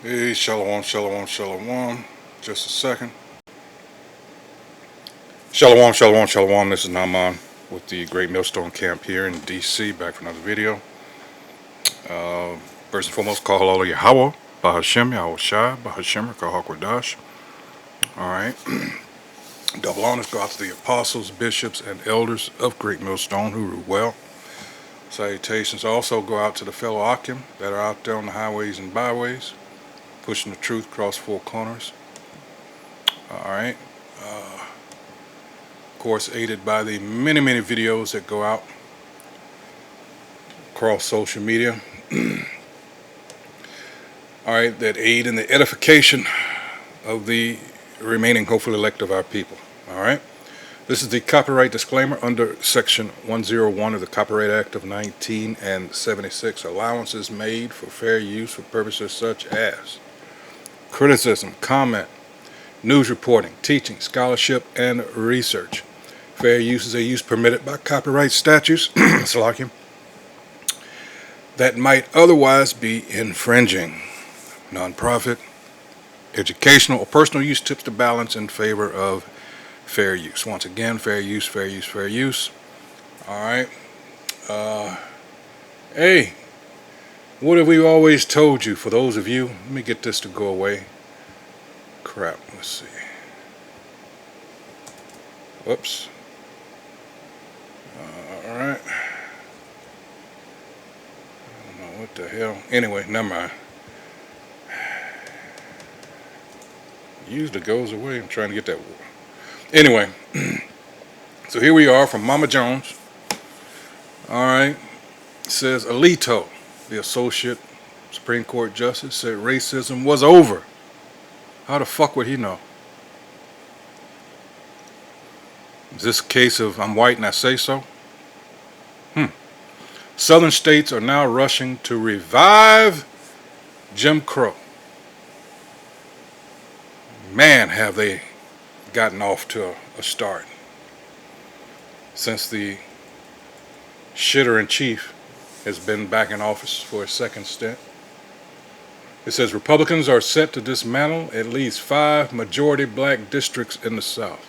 Hey, shalom, shalom, shalom. Just a second. Shalom, shalom, shalom. This is Naaman with the Great Millstone Camp here in DC. Back for another video. First and foremost, call hello Yahweh, Bahashem, Yahweh Shai, Bahashem, Kahakwadash. Alright. Double honors go out to the apostles, bishops, and elders of Great Millstone who rule well. Salutations also go out to the fellow Akim that are out there on the highways and byways, pushing the truth across four corners. Alright. Of course, aided by the many videos that go out across social media. Alright, that aid in the edification of the remaining hopefully elect of our people. Alright. This is the copyright disclaimer under Section 101 of the Copyright Act of 1976. Allowances made for fair use for purposes such as criticism, comment, news reporting, teaching, scholarship, and research. Fair use is a use permitted by copyright statutes that might otherwise be infringing. Non-profit, educational, or personal use tips the balance in favor of fair use. Once again, fair use, fair use, fair use. Alright. Hey, what have we always told you? For those of you, let me get this to go away. Crap, let's see. Whoops. Alright. I don't know what the hell. Anyway, never mind. Usually goes away. I'm trying to get that. Anyway. So here we are from Mama Jones. Alright. It says Alito, the Associate Supreme Court Justice, said racism was over. How the fuck would he know? Is this a case of I'm white and I say so? Southern states are now rushing to revive Jim Crow. Man, have they gotten off to a start since the shitter-in-chief has been back in office for a second stint. It says Republicans are set to dismantle at least 5 majority black districts in the South.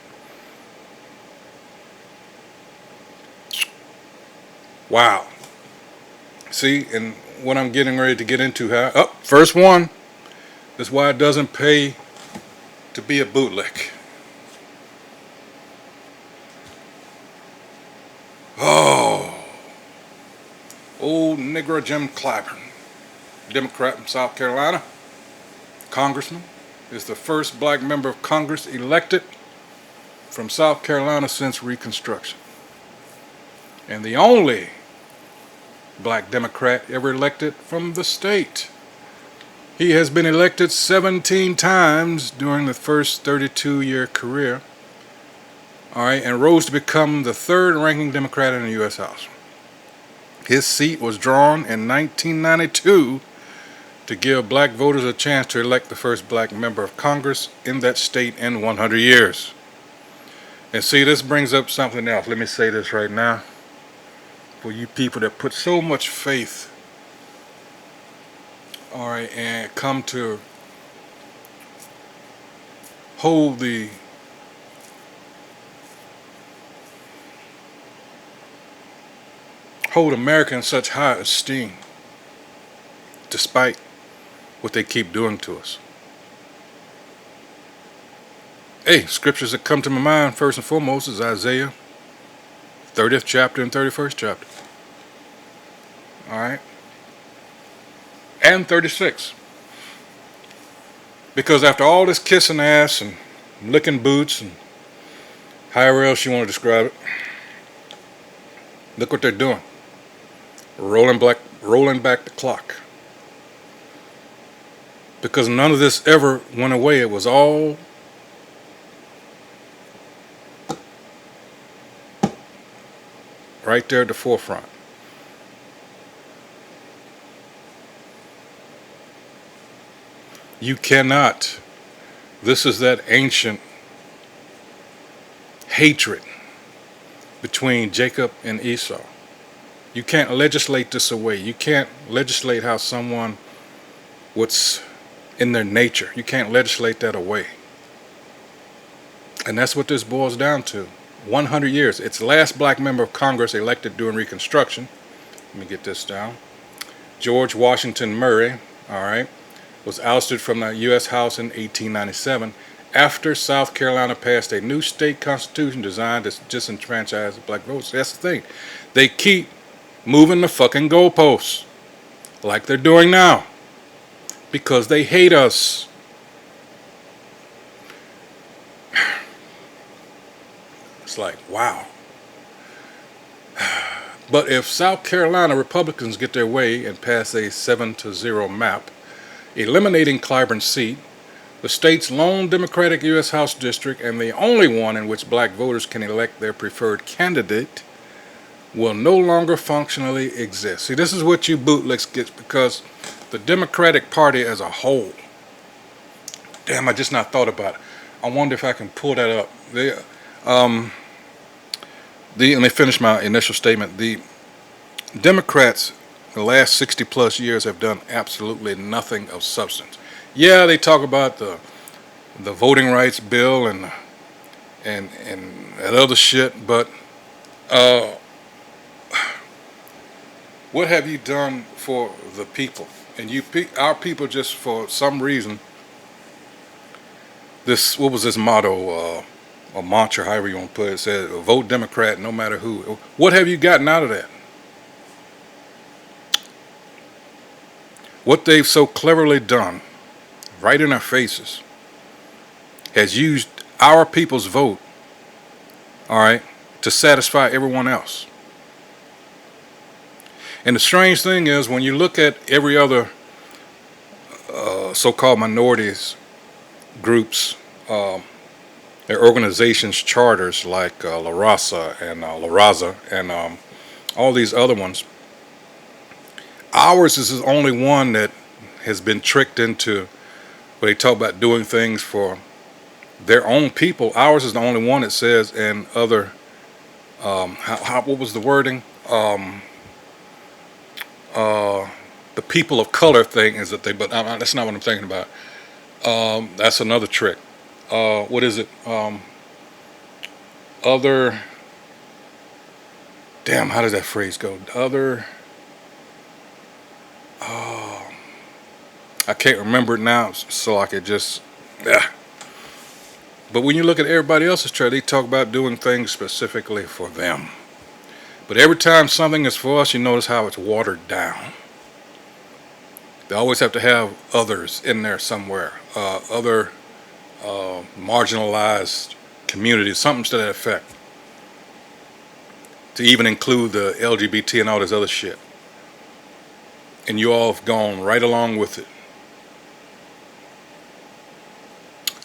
Wow. See, and what I'm getting ready to get into, first one. That's why it doesn't pay to be a bootlick. Oh. Old Negro Jim Clyburn, Democrat from South Carolina, congressman, is the first black member of Congress elected from South Carolina since Reconstruction. And the only black Democrat ever elected from the state. He has been elected 17 times during the first 32-year career. Alright, and rose to become the 3rd ranking Democrat in the U.S. House. His seat was drawn in 1992 to give black voters a chance to elect the first black member of Congress in that state in 100 years. And see, this brings up something else. Let me say this right now. For you people that put so much faith, alright, and come to hold America in such high esteem, despite what they keep doing to us. Hey, scriptures that come to my mind first and foremost is Isaiah 30th chapter and 31st chapter. Alright. And 36. Because after all this kissing ass and licking boots and however else you want to describe it, look what they're doing. Rolling back the clock. Because none of this ever went away. It was all right there at the forefront. You cannot. This is that ancient hatred between Jacob and Esau. You can't legislate this away. You can't legislate how someone would in their nature. You can't legislate that away. And that's what this boils down to. 100 years. It's the last black member of Congress elected during Reconstruction. Let me get this down. George Washington Murray, all right, was ousted from the U.S. House in 1897 after South Carolina passed a new state constitution designed to disenfranchise black voters. That's the thing. They keep moving the fucking goalposts like they're doing now because they hate us. It's like, wow. But if South Carolina Republicans get their way and pass a 7-0 map, eliminating Clyburn's seat, the state's lone Democratic U.S. House district and the only one in which black voters can elect their preferred candidate, will no longer functionally exist. See, this is what you bootlicks get because the Democratic Party as a whole, damn, I just not thought about it. I wonder if I can pull that up. Let me finish my initial statement. The Democrats, the last 60 plus years, have done absolutely nothing of substance. Yeah, they talk about the voting rights bill and that other shit, but what have you done for the people? And our people, just for some reason, what was this motto? Or mantra, however you want to put it, said vote Democrat no matter who. What have you gotten out of that? What they've so cleverly done, right in our faces, has used our people's vote, all right, to satisfy everyone else. And the strange thing is, when you look at every other so-called minorities groups, their organizations' charters like La Raza and all these other ones. Ours is the only one that has been tricked into where they talk about doing things for their own people. Ours is the only one that says, and other, what was the wording? The people of color thing is that but that's not what I'm thinking about. That's another trick. What is it? Other. Damn, how does that phrase go? Other. I can't remember it now, so I could just. Yeah. But when you look at everybody else's chart, they talk about doing things specifically for them. But every time something is for us, you notice how it's watered down. They always have to have others in there somewhere. Other marginalized communities, something to that effect. To even include the LGBT and all this other shit. And you all have gone right along with it.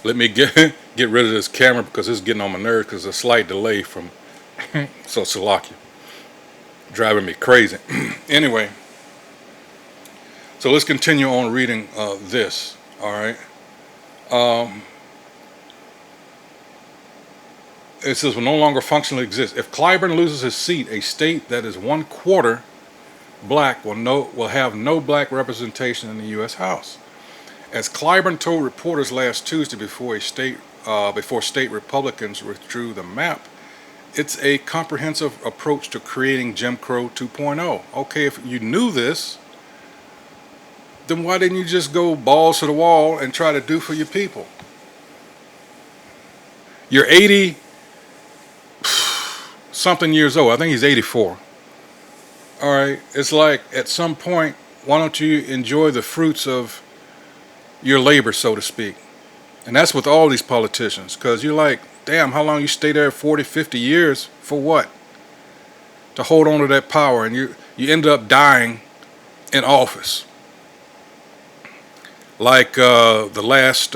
Let me get rid of this camera because it's getting on my nerves because there's a slight delay from so Salakia. Driving me crazy. Anyway, so let's continue on reading this, all right? It says will no longer functionally exist. If Clyburn loses his seat, a state that is 1/4 black will have no black representation in the U.S. House. As Clyburn told reporters last Tuesday before state Republicans withdrew the map, it's a comprehensive approach to creating Jim Crow 2.0. Okay, if you knew this, then why didn't you just go balls to the wall and try to do for your people? You're 80 something years old. I think he's 84. All right, it's like at some point, why don't you enjoy the fruits of your labor, so to speak? And that's with all these politicians, because you're like, damn, how long you stay there 40, 50 years for what? To hold on to that power, and you end up dying in office. Like the last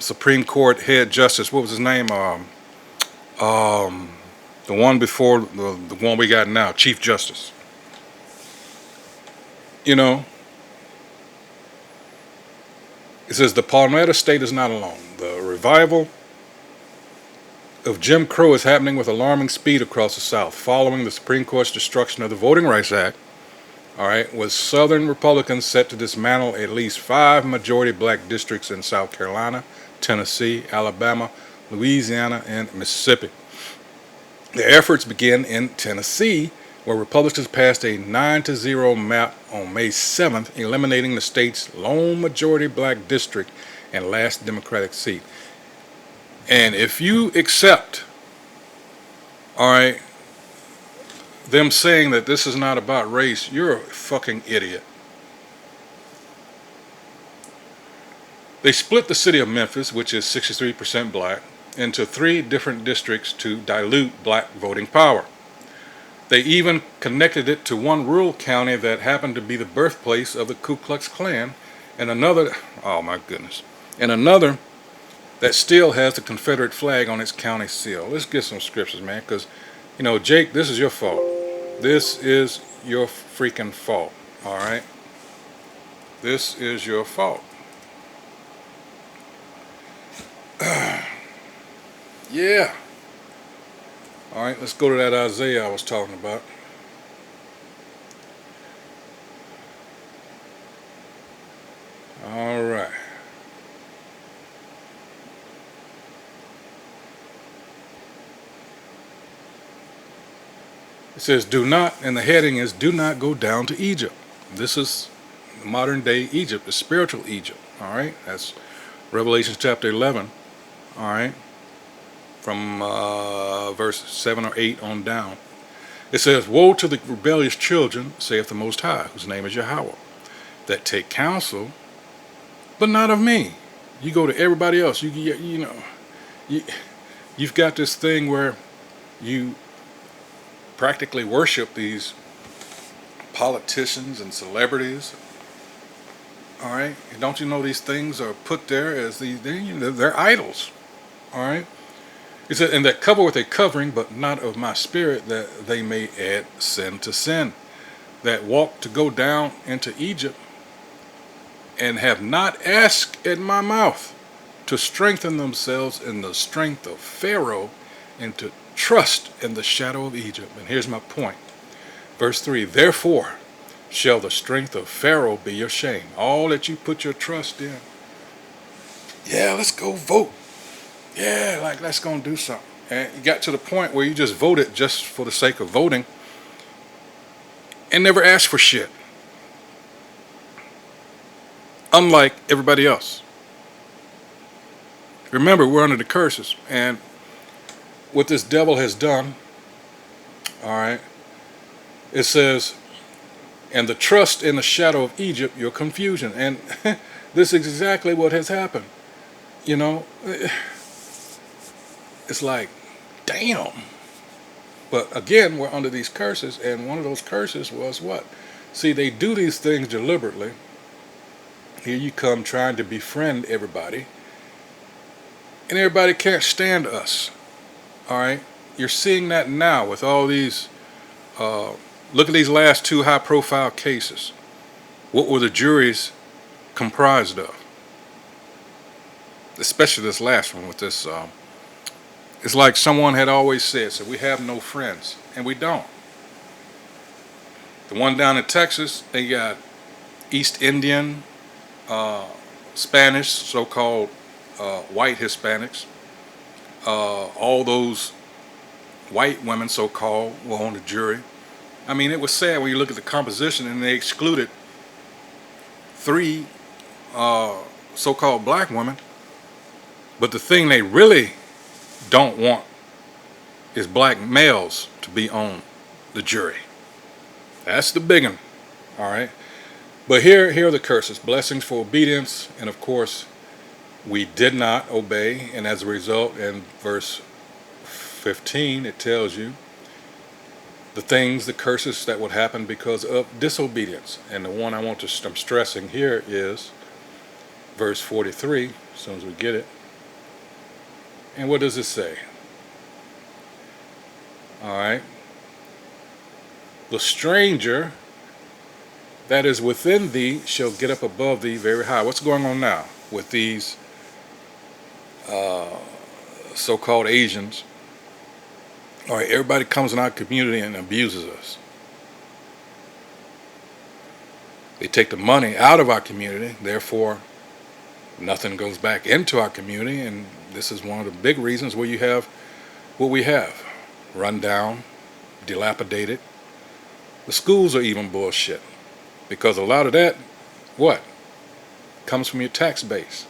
Supreme Court head justice, what was his name? The one before the one we got now, Chief Justice. You know, it says the Palmetto State is not alone. The revival of Jim Crow is happening with alarming speed across the South. Following the Supreme Court's destruction of the Voting Rights Act all right, with Southern Republicans set to dismantle at least 5 majority black districts in South Carolina, Tennessee, Alabama, Louisiana, and Mississippi. The efforts begin in Tennessee, where Republicans passed a 9-0 map on May 7th, eliminating the state's lone majority black district and last Democratic seat. And if you accept, all right, them saying that this is not about race, you're a fucking idiot. They split the city of Memphis, which is 63% black, into 3 different districts to dilute black voting power. They even connected it to one rural county that happened to be the birthplace of the Ku Klux Klan, and another, oh my goodness, and another that still has the Confederate flag on its county seal. Let's get some scriptures, man, because, you know, Jake, this is your fault. This is your freaking fault, all right? This is your fault. Yeah. All right, let's go to that Isaiah I was talking about. All right. It says, do not, and the heading is, do not go down to Egypt. This is modern day Egypt, the spiritual Egypt. All right, that's Revelation chapter 11. All right, from verse 7 or 8 on down. It says, woe to the rebellious children, saith the Most High, whose name is Yahweh, that take counsel, but not of me. You go to everybody else. You've got this thing where you practically worship these politicians and celebrities. All right, and don't you know these things are put there as they're idols. All right. It said, and that cover with a covering, but not of my spirit, that they may add sin to sin. That walk to go down into Egypt, and have not asked at my mouth to strengthen themselves in the strength of Pharaoh, and to trust in the shadow of Egypt. And here's my point. Verse 3, therefore shall the strength of Pharaoh be your shame. All that you put your trust in. Yeah, let's go vote. Yeah, like let's go and do something. And you got to the point where you just voted just for the sake of voting and never asked for shit. Unlike everybody else. Remember, we're under the curses. And what this devil has done, all right, it says, and the trust in the shadow of Egypt, your confusion. And this is exactly what has happened. You know, it's like, damn. But again, we're under these curses, and one of those curses was what? See, they do these things deliberately. Here you come trying to befriend everybody, and everybody can't stand us. All right? You're seeing that now with all these, look at these last 2 high-profile cases. What were the juries comprised of? Especially this last one with this, it's like someone had always said, so we have no friends, and we don't. The one down in Texas, they got East Indian, Spanish, so-called white Hispanics. All those white women, so-called, were on the jury. I mean, it was sad when you look at the composition, and they excluded 3 so-called black women. But the thing they really don't want is black males to be on the jury. That's the big one, all right? But here are the curses. Blessings for obedience, and of course, we did not obey, and as a result, in verse 15, it tells you the things, the curses that would happen because of disobedience. And the one I'm stressing here is verse 43, as soon as we get it. And what does it say? All right. The stranger that is within thee shall get up above thee very high. What's going on now with these so-called Asians? All right, everybody comes in our community and abuses us. They take the money out of our community, therefore nothing goes back into our community, and this is one of the big reasons where you have what we have. Run down, dilapidated. The schools are even bullshit. Because a lot of that, what? Comes from your tax base.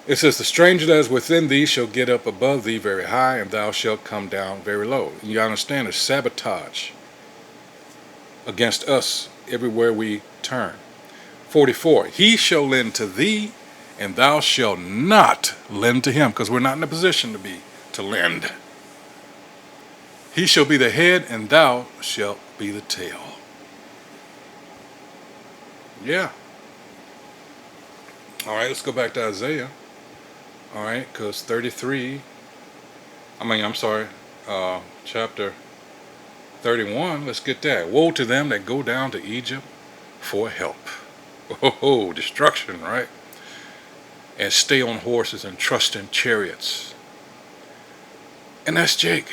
It says, the stranger that is within thee shall get up above thee very high, and thou shalt come down very low. And you understand there's sabotage against us everywhere we turn. 44, he shall lend to thee, and thou shalt not lend to him, because we're not in a position to lend. He shall be the head, and thou shalt be the tail. Yeah. All right, let's go back to Isaiah. All right, because chapter 31, let's get that. Woe to them that go down to Egypt for help. Oh, destruction, right? And stay on horses and trust in chariots. And that's Jake.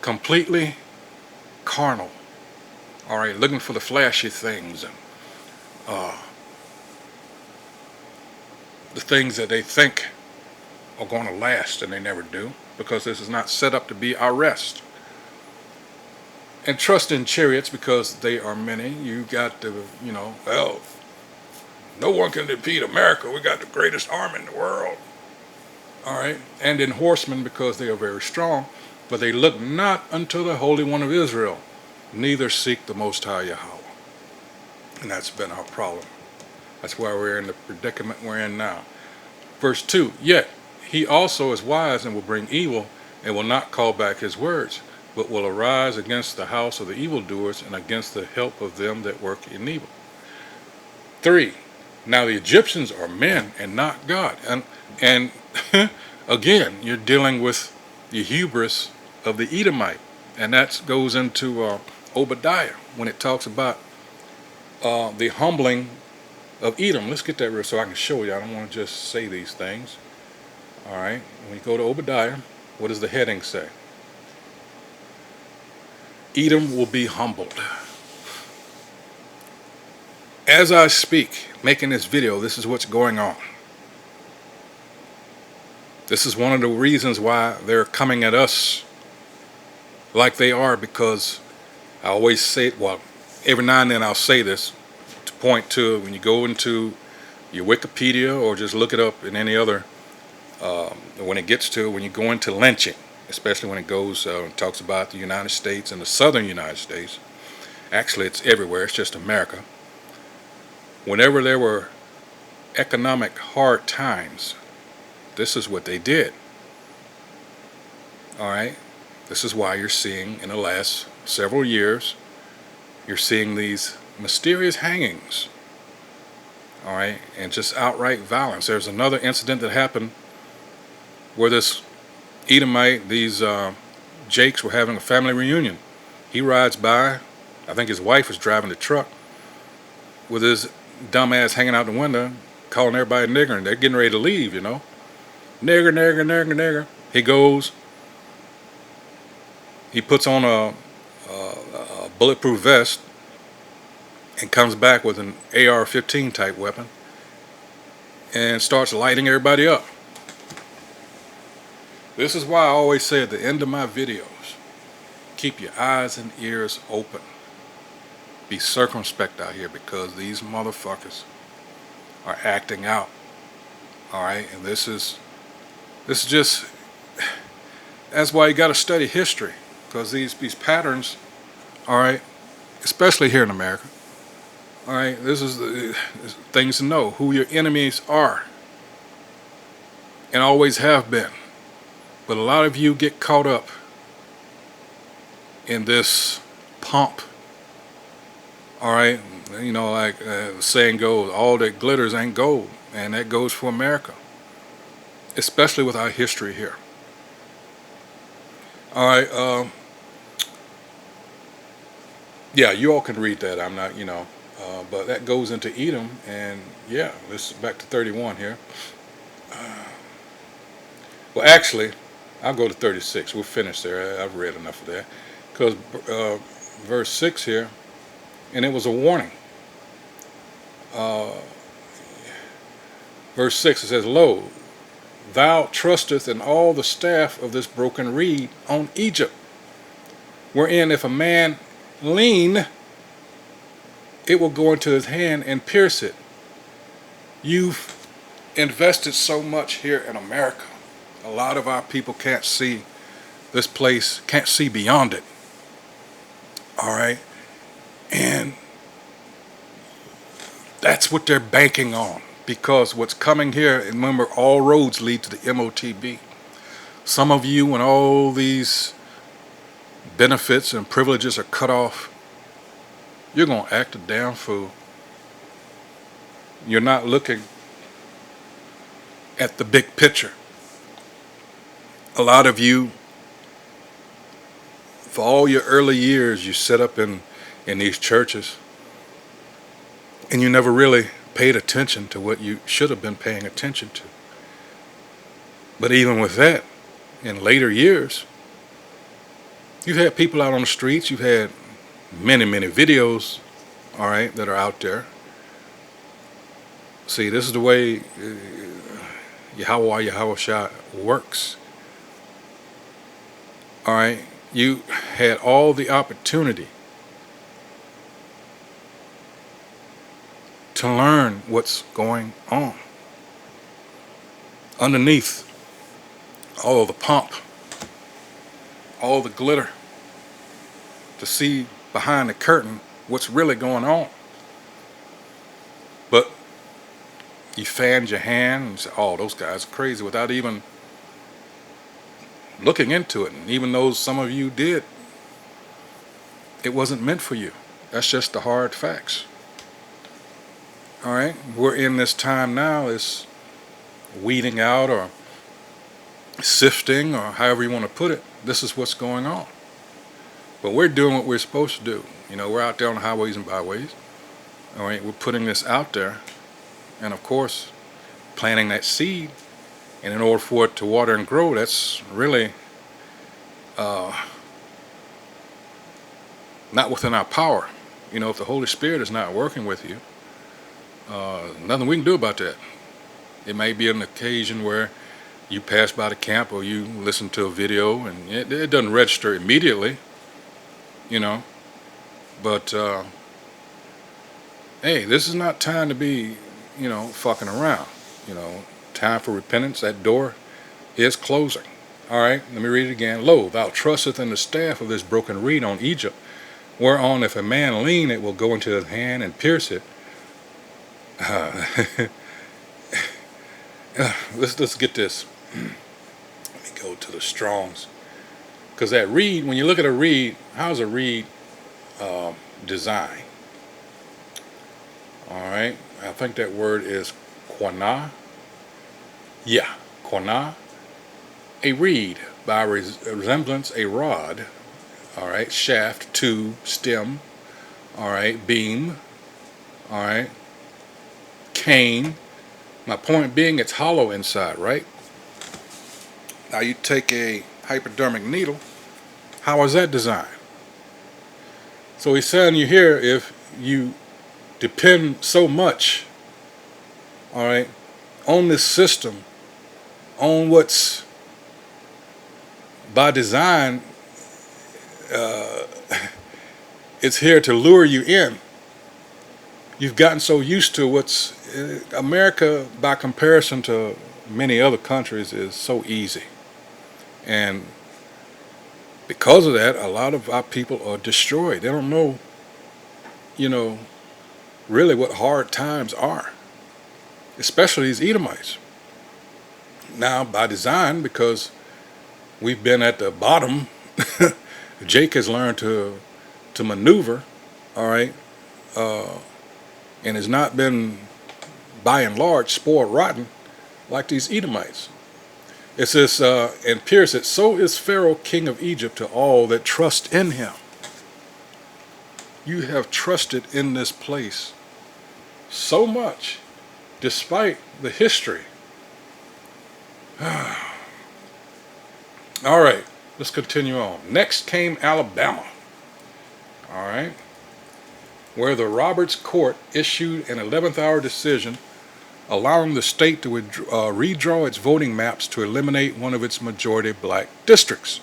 Completely carnal. All right, looking for the flashy things and the things that they think are going to last, and they never do, because this is not set up to be our rest. And trust in chariots, because they are many. You got to, well, no one can defeat America. We got the greatest army in the world. All right. And in horsemen, because they are very strong, but they look not unto the Holy One of Israel, neither seek the Most High Yahweh. And that's been our problem. That's why we're in the predicament we're in now. Verse 2, yet he also is wise and will bring evil, and will not call back his words, but will arise against the house of the evildoers and against the help of them that work in evil. 3, now the Egyptians are men and not God. And again, you're dealing with the hubris of the Edomite. And that goes into Obadiah when it talks about the humbling of Edom. Let's get that real so I can show you. I don't want to just say these things. All right. When we go to Obadiah, what does the heading say? Edom will be humbled. As I speak, making this video, this is what's going on. This is one of the reasons why they're coming at us like they are, because I always say, well, every now and then I'll say this to point to when you go into your Wikipedia or just look it up in any other, when you go into lynching, especially when it goes, talks about the United States and the southern United States. Actually, it's everywhere. It's just America. Whenever there were economic hard times, this is what they did. All right. This is why you're seeing in the last several years, you're seeing these mysterious hangings. All right. And just outright violence. There's another incident that happened where this Edomite, these Jakes were having a family reunion. He rides by. I think his wife was driving the truck with his dumb ass hanging out the window, calling everybody nigger, and they're getting ready to leave, Nigger, nigger, nigger, nigger. He goes, he puts on a bulletproof vest and comes back with an AR-15 type weapon and starts lighting everybody up. This is why I always say at the end of my videos, keep your eyes and ears open. Be circumspect out here, because these motherfuckers are acting out. All right, and this is just, that's why you got to study history, because these patterns, all right, especially here in America, all right, this is things to know, who your enemies are and always have been. But a lot of you get caught up in this pomp. All right, like the saying goes, all that glitters ain't gold, and that goes for America, especially with our history here. All right, yeah, you all can read that. I'm not, but that goes into Edom, and yeah, let's back to 31 here. Well, actually, I'll go to 36. We'll finish there. I've read enough of that, because verse 6 here. and it was a warning. Uh, verse 6, it says, Lo, thou trustest in all the staff of this broken reed on Egypt, wherein if a man lean, it will go into his hand and pierce it. You've invested so much here in America. A lot of our people can't see this place, can't see beyond it. All right? And that's what they're banking on, because what's coming here, and remember, all roads lead to the MOTB. Some of you, when all these benefits and privileges are cut off, you're going to act a damn fool. You're not looking at the big picture. A lot of you, for all your early years, you set up in these churches, and you never really paid attention to what you should have been paying attention to. But even with that, in later years, you've had people out on the streets, you've had many, many videos, all right, that are out there. See, this is the way Yahweh Shah works. All right, you had all the opportunity to learn what's going on underneath all of the pomp, all the glitter, to see behind the curtain what's really going on. But you fanned your hand and said, oh, those guys are crazy, without even looking into it. And even though some of you did, it wasn't meant for you. That's just the hard facts. All right, we're in this time now, is weeding out or sifting, or however you want to put it. This is what's going on. But we're doing what we're supposed to do. You know, we're out there on the highways and byways. All right, we're putting this out there, and of course, planting that seed. And in order for it to water and grow, that's really not within our power. You know, if the Holy Spirit is not working with you, nothing we can do about that. It may be an occasion where you pass by the camp or you listen to a video and it doesn't register immediately, you know. But, hey, this is not time to be, you know, fucking around. You know, time for repentance. That door is closing. All right, let me read it again. Lo, thou trustest in the staff of this broken reed on Egypt, whereon if a man lean, it will go into his hand and pierce it. Let's get this. Let me go to the Strongs, because that reed, when you look at a reed, how's a reed designed? All right, I think that word is quana. Yeah, quana. A reed, by resemblance, a rod. All right, shaft, tube, stem. All right, beam. All right, cane. My point being, it's hollow inside, right? Now you take a hypodermic needle. How is that designed? So he's telling you here, if you depend so much, all right, on this system, on what's by design, it's here to lure you in. You've gotten so used to what's America, by comparison to many other countries, is so easy. And because of that, a lot of our people are destroyed. They don't know, you know, really what hard times are, especially these Edomites. Now, by design, because we've been at the bottom, Jake has learned to maneuver, all right, and has not been, by and large, spoiled rotten like these Edomites. It says, and pierce it, so is Pharaoh king of Egypt to all that trust in him. You have trusted in this place so much, despite the history. All right, let's continue on. Next came Alabama. All right. where the Roberts Court issued an 11th hour decision allowing the state to redraw its voting maps to eliminate one of its majority black districts.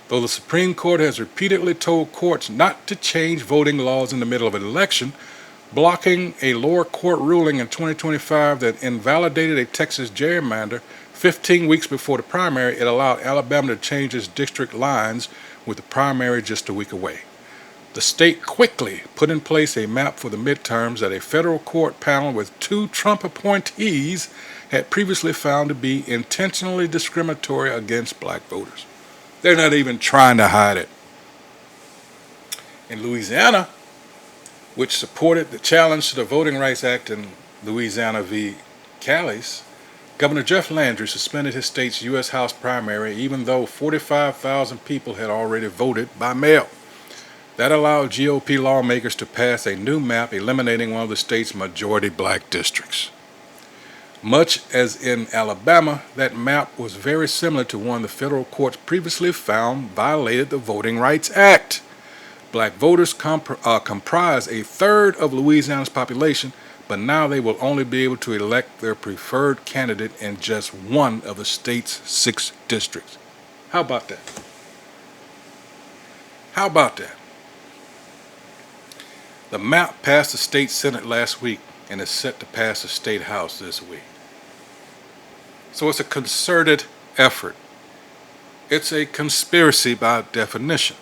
Though the Supreme Court has repeatedly told courts not to change voting laws in the middle of an election, blocking a lower court ruling in 2025 that invalidated a Texas gerrymander 15 weeks before the primary, it allowed Alabama to change its district lines with the primary just a week away. The state quickly put in place a map for the midterms that a federal court panel with 2 Trump appointees had previously found to be intentionally discriminatory against black voters. They're not even trying to hide it. In Louisiana, which supported the challenge to the Voting Rights Act in Louisiana v. Calais, Governor Jeff Landry suspended his state's U.S. House primary even though 45,000 people had already voted by mail. That allowed GOP lawmakers to pass a new map eliminating one of the state's majority black districts. Much as in Alabama, that map was very similar to one the federal courts previously found violated the Voting Rights Act. Black voters comprise a third of Louisiana's population, but now they will only be able to elect their preferred candidate in just one of the state's 6 districts. How about that? How about that? The map passed the state Senate last week and is set to pass the state House this week. So it's a concerted effort. It's a conspiracy by definition,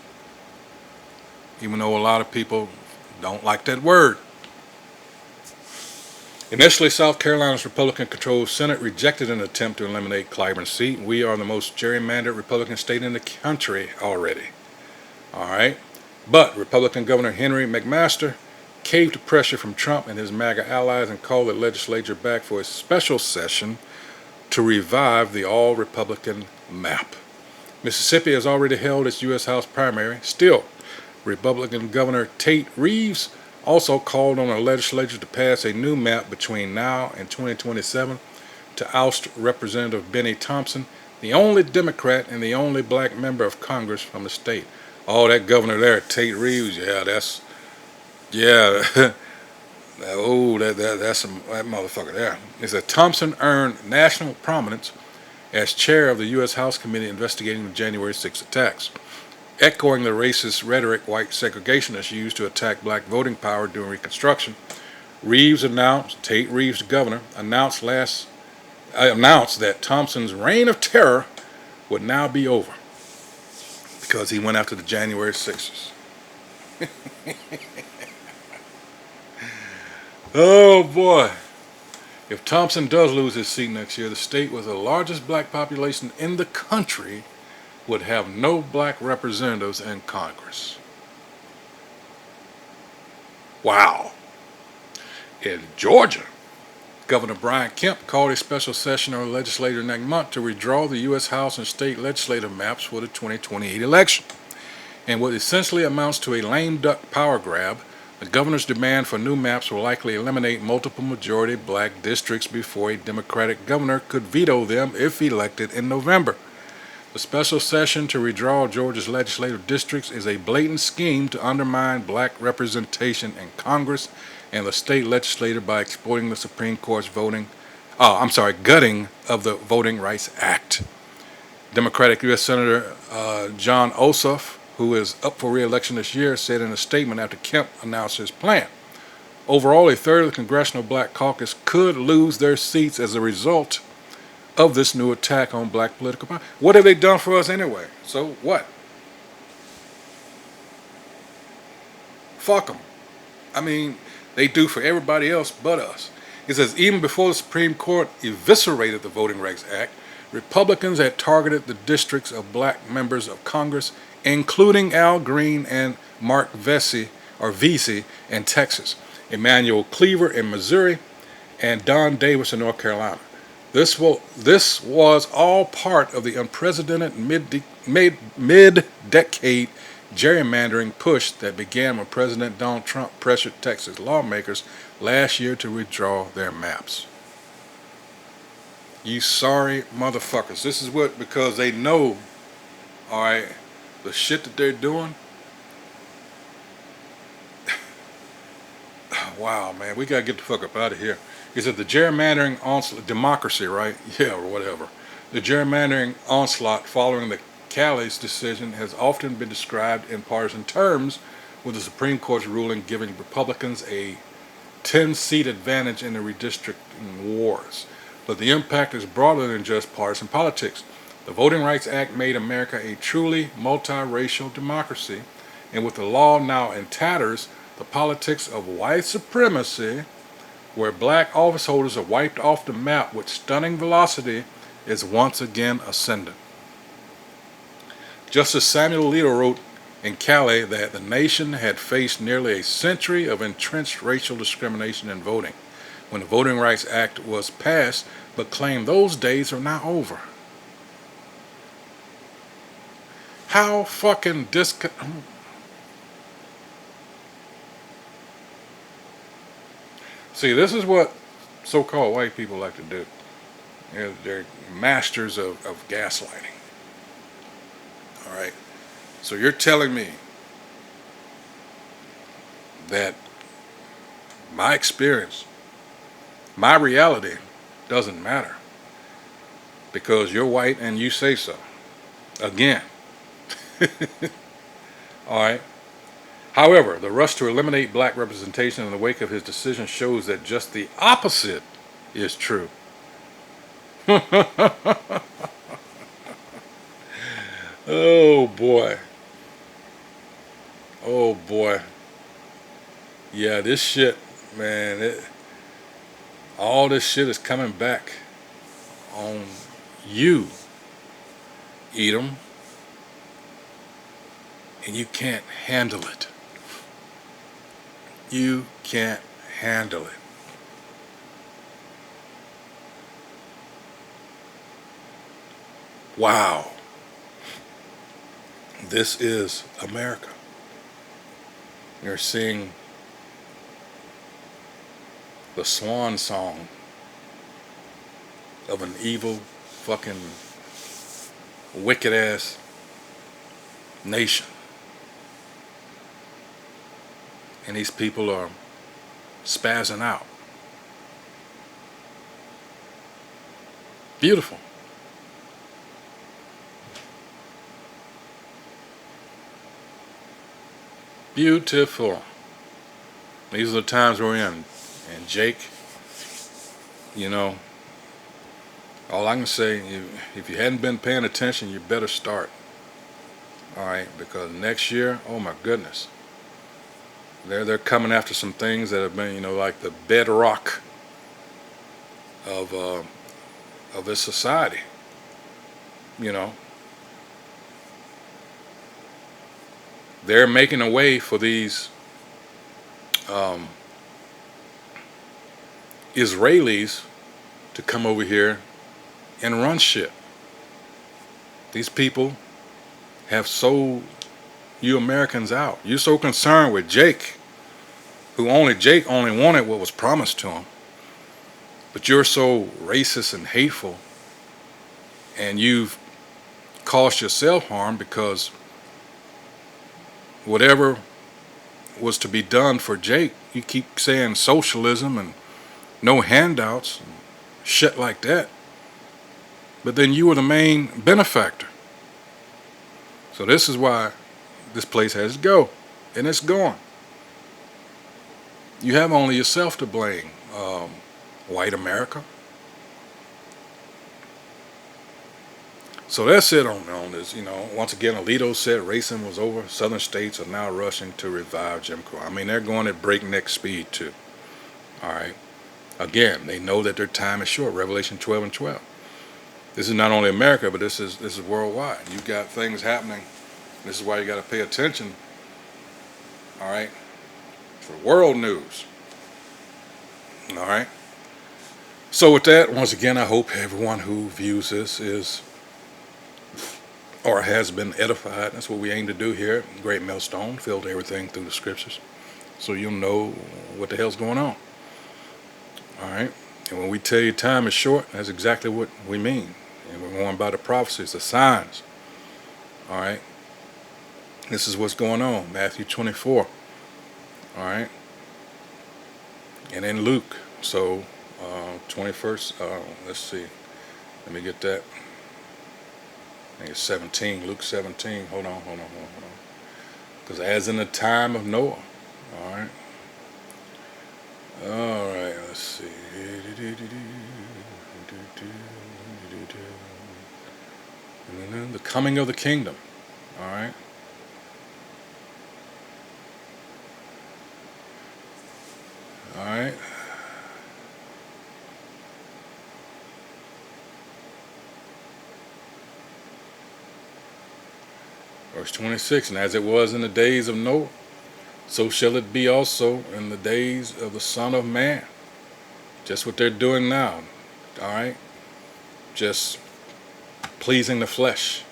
even though a lot of people don't like that word. Initially, South Carolina's Republican-controlled Senate rejected an attempt to eliminate Clyburn's seat. We are the most gerrymandered Republican state in the country already. All right? But Republican Governor Henry McMaster caved to pressure from Trump and his MAGA allies and called the legislature back for a special session to revive the all-Republican map. Mississippi has already held its U.S. House primary. Still, Republican Governor Tate Reeves also called on the legislature to pass a new map between now and 2027 to oust Representative Benny Thompson, the only Democrat and the only black member of Congress from the state. Oh, that governor there, Tate Reeves, that's that motherfucker there. It said Thompson earned national prominence as chair of the U.S. House Committee investigating the January 6 attacks. Echoing the racist rhetoric white segregationists used to attack black voting power during Reconstruction, Tate Reeves, the governor, announced that Thompson's reign of terror would now be over because he went after the January 6ers. Oh boy. If Thompson does lose his seat next year, the state with the largest black population in the country would have no black representatives in Congress. Wow. In Georgia, Governor Brian Kemp called a special session of the legislature next month to redraw the U.S. House and state legislative maps for the 2028 election. In what essentially amounts to a lame duck power grab, the governor's demand for new maps will likely eliminate multiple majority black districts before a Democratic governor could veto them if elected in November. The special session to redraw Georgia's legislative districts is a blatant scheme to undermine black representation in Congress and the state legislature by exploiting the Supreme Court's gutting of the Voting Rights Act. Democratic U.S. Senator Jon Ossoff, who is up for re-election this year, said in a statement after Kemp announced his plan. Overall, a third of the Congressional Black Caucus could lose their seats as a result of this new attack on black political power. What have they done for us anyway? So what? Fuck them. I mean, they do for everybody else but us. It says even before the Supreme Court eviscerated the Voting Rights Act, Republicans had targeted the districts of black members of Congress, including Al Green and Mark Vesey in Texas, Emmanuel Cleaver in Missouri, and Don Davis in North Carolina. This was all part of the unprecedented mid-decade gerrymandering push that began when President Donald Trump pressured Texas lawmakers last year to withdraw their maps. You sorry motherfuckers. This is what, because they know, all right, the shit that they're doing, Wow, man, we gotta get the fuck up out of here. He said the gerrymandering onslaught, democracy, right? Yeah, or whatever. The gerrymandering onslaught following the Calais decision has often been described in partisan terms, with the Supreme Court's ruling giving Republicans a 10-seat advantage in the redistricting wars. But the impact is broader than just partisan politics. The Voting Rights Act made America a truly multiracial democracy, and with the law now in tatters, the politics of white supremacy, where black office holders are wiped off the map with stunning velocity, is once again ascendant. Justice Samuel Alito wrote in Calais that the nation had faced nearly a century of entrenched racial discrimination in voting when the Voting Rights Act was passed, but claimed those days are now over. How fucking See, this is what so-called white people like to do. They're masters of gaslighting. All right. So you're telling me that my experience, my reality, doesn't matter because you're white and you say so. Again. All right. However, the rush to eliminate black representation in the wake of his decision shows that just the opposite is true. Oh boy. Oh boy. Yeah, this shit, man, all this shit is coming back on you, Edom, and you can't handle it. You can't handle it. Wow. This is America. You're seeing the swan song of an evil, fucking, wicked ass nation. And these people are spazzing out. Beautiful. Beautiful. These are the times we're in. And Jake, you know, all I can say, if you hadn't been paying attention, you better start. All right, because next year, oh my goodness, they're coming after some things that have been, you know, like the bedrock of this society. You know, they're making a way for these Israelis to come over here and run shit. These people have sold you Americans out. You're so concerned with Jake, Jake only wanted what was promised to him. But you're so racist and hateful, and you've caused yourself harm because whatever was to be done for Jake, you keep saying socialism and no handouts and shit like that. But then you were the main benefactor. So this is why this place has to go. And it's going. You have only yourself to blame, white America. So that's it on this. You know, once again, Alito said racism was over. Southern states are now rushing to revive Jim Crow. I mean, they're going at breakneck speed too. All right. Again, they know that their time is short. Revelation 12 and 12. This is not only America, but this is worldwide. You've got things happening. This is why you got to pay attention. All right. For world news. All right. So with that, once again, I hope everyone who views this is or has been edified. That's what we aim to do here at Great Millstone, filter everything through the scriptures so you'll know what the hell's going on. All right? And when we tell you time is short, that's exactly what we mean. And we're going by the prophecies, the signs. All right? This is what's going on, Matthew 24. All right? and in Luke. So 21st, let's see, let me get that. I think it's 17, Luke 17. Hold on. Because as in the time of Noah. All right. All right, let's see. The coming of the kingdom. All right. All right. Verse 26, and as it was in the days of Noah, so shall it be also in the days of the Son of Man. Just what they're doing now. All right. Just pleasing the flesh.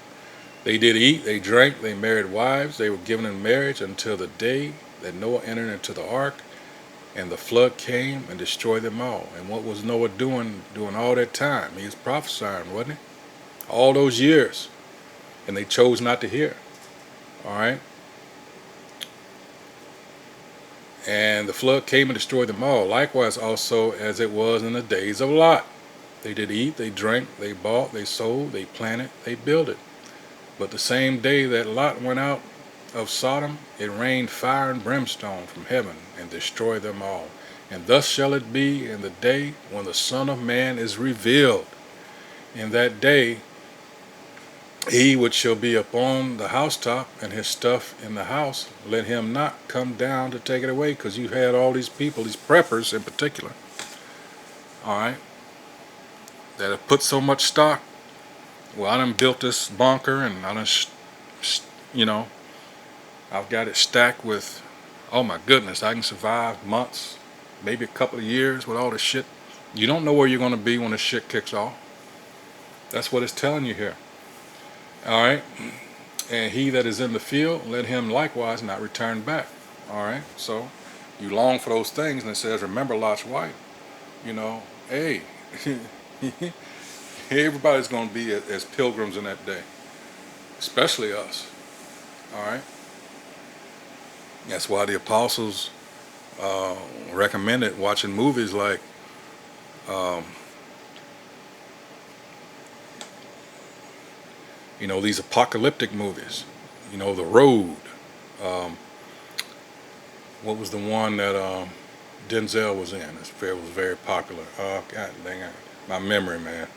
They did eat, they drank, they married wives, they were given in marriage until the day that Noah entered into the ark, and the flood came and destroyed them all. And what was Noah doing during all that time? He was prophesying, wasn't he? All those years. And they chose not to hear. All right. And the flood came and destroyed them all. Likewise also as it was in the days of Lot. They did eat, they drank, they bought, they sold, they planted, they builded. But the same day that Lot went out of Sodom, it rained fire and brimstone from heaven and destroyed them all. And thus shall it be in the day when the Son of Man is revealed. In that day, he which shall be upon the housetop and his stuff in the house, let him not come down to take it away, because you had all these people, these preppers in particular, all right, that have put so much stock. Well, I done built this bunker, and I done, you know, I've got it stacked with, oh my goodness, I can survive months, maybe a couple of years with all this shit. You don't know where you're going to be when this shit kicks off. That's what it's telling you here. All right. And he that is in the field, let him likewise not return back. All right. So you long for those things, and it says, remember Lot's wife. You know, hey, everybody's going to be as pilgrims in that day, especially us. All right. That's why the apostles recommended watching movies like these apocalyptic movies. The Road. Um, what was the one that Denzel was in? It was very popular. Oh, God dang it. My memory, man.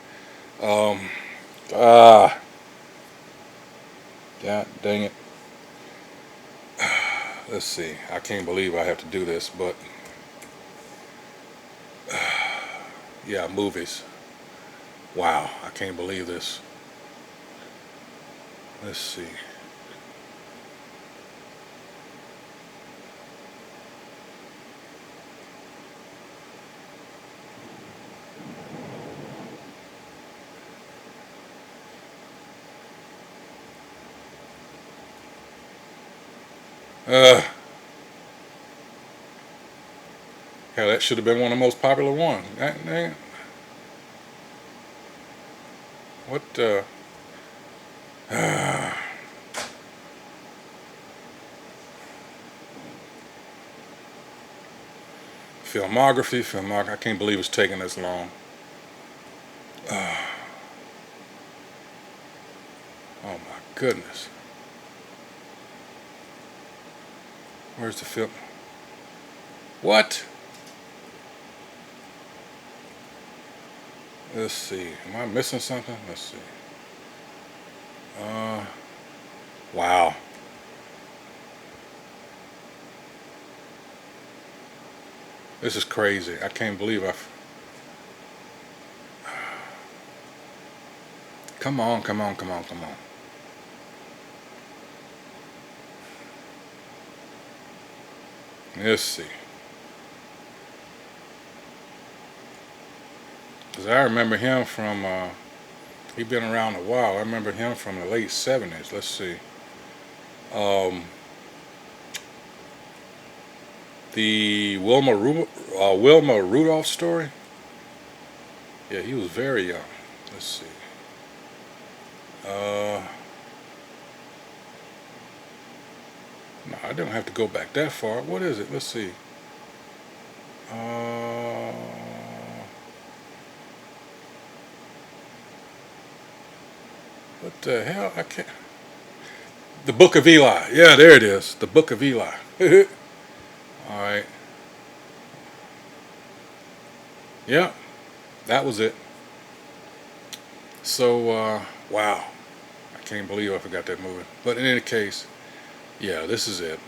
Um, ah, God dang it. Let's see. I can't believe I have to do this, but yeah, movies. Wow, I can't believe this. Let's see. Uh, Hell, that should have been one of the most popular ones. What? Filmography. I can't believe it's taking this long. Uh, oh my goodness. Where's the film? What? Let's see. Am I missing something? Let's see. Wow. This is crazy. I can't believe Come on. Let's see. Because I remember him from, he been around a while. I remember him from the late 70s. Let's see. Um, the Wilma Rudolph story. Yeah, he was very young. Let's see. No, I don't have to go back that far. What is it? Let's see. What the hell? I can't. The Book of Eli. Yeah, there it is. The Book of Eli. All right. Yeah, that was it. So, wow. I can't believe I forgot that movie. But in any case, yeah, this is it.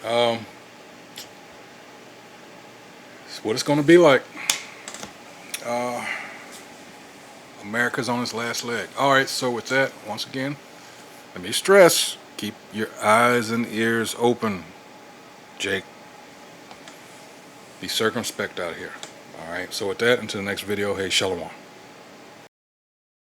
It's what it's going to be like. Uh, America's on its last leg. All right, so with that, once again, let me stress, keep your eyes and ears open, Jake. Be circumspect out here. All right, so with that, until the next video, hey, shalom.